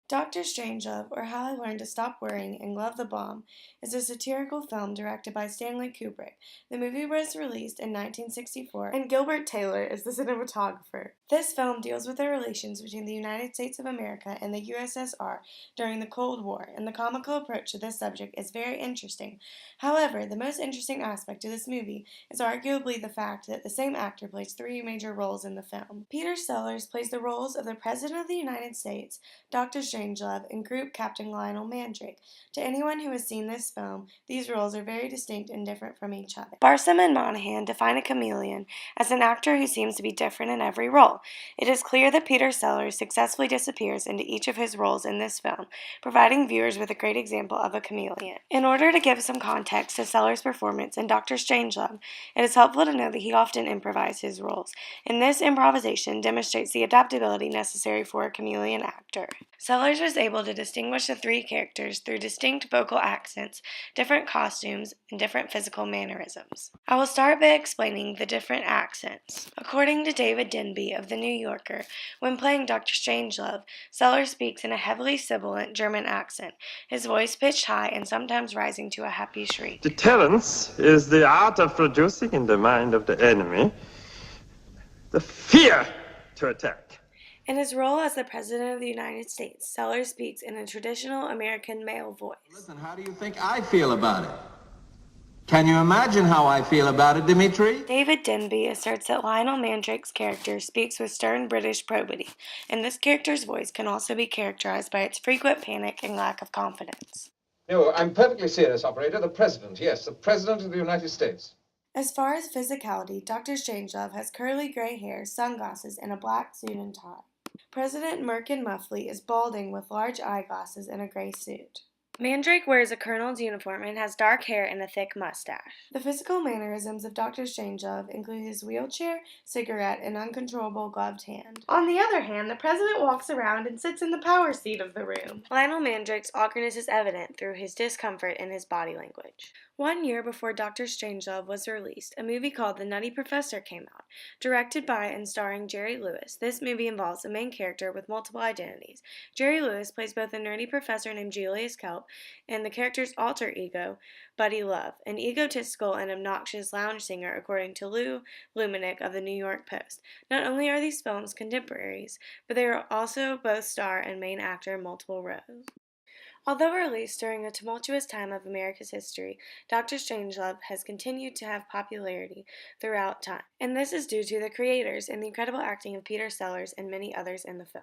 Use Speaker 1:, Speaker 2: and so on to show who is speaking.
Speaker 1: Dr. Strangelove, or How I Learned to Stop Worrying and Love the Bomb, is a satirical film directed by Stanley Kubrick. The movie was released in 1964, and Gilbert Taylor is the cinematographer. This film deals with the relations between the United States of America and the USSR during the Cold War, and the comical approach to this subject is very interesting. However, the most interesting aspect of this movie is arguably the fact that the same actor plays three major roles in the film. Peter Sellers plays the roles of the President of the United States, Dr. Strangelove, and Group Captain Lionel Mandrake. To anyone who has seen this film, these roles are very distinct and different from each other. Barsom and Monahan define a chameleon as an actor who seems to be different in every role. It is clear that Peter Sellers successfully disappears into each of his roles in this film, providing viewers with a great example of a chameleon. In order to give some context to Sellers' performance in Dr. Strangelove, it is helpful to know that he often improvised his roles, and this improvisation demonstrates the adaptability necessary for a chameleon actor. Sellers was able to distinguish the three characters through distinct vocal accents, different costumes, and different physical mannerisms. I will start by explaining the different accents. According to David Denby of The New Yorker, when playing Dr. Strangelove, Sellers speaks in a heavily sibilant German accent, his voice pitched high and sometimes rising to a happy shriek.
Speaker 2: Deterrence is the art of producing in the mind of the enemy the fear to attack.
Speaker 1: In his role as the President of the United States, Sellers speaks in a traditional American male voice.
Speaker 3: Listen, how do you think I feel about it? Can you imagine how I feel about it, Dimitri?
Speaker 1: David Denby asserts that Lionel Mandrake's character speaks with stern British probity, and this character's voice can also be characterized by its frequent panic and lack of confidence.
Speaker 4: No, I'm perfectly serious, operator. The President, yes, the President of the United States.
Speaker 1: As far as physicality, Dr. Strangelove has curly gray hair, sunglasses, and a black suit and tie. President Merkin Muffley is balding with large eyeglasses and a gray suit. Mandrake wears a colonel's uniform and has dark hair and a thick mustache. The physical mannerisms of Dr. Strangelove include his wheelchair, cigarette, and uncontrollable gloved hand. On the other hand, the president walks around and sits in the power seat of the room. Lionel Mandrake's awkwardness is evident through his discomfort and his body language. 1 year before Dr. Strangelove was released, a movie called The Nutty Professor came out. Directed by and starring Jerry Lewis, this movie involves a main character with multiple identities. Jerry Lewis plays both a nerdy professor named Julius Kelp and the character's alter ego, Buddy Love, an egotistical and obnoxious lounge singer, according to Lou Lumenick of the New York Post. Not only are these films contemporaries, but they are also both star and main actor in multiple roles. Although released during a tumultuous time of America's history, Dr. Strangelove has continued to have popularity throughout time, and this is due to the creators and the incredible acting of Peter Sellers and many others in the film.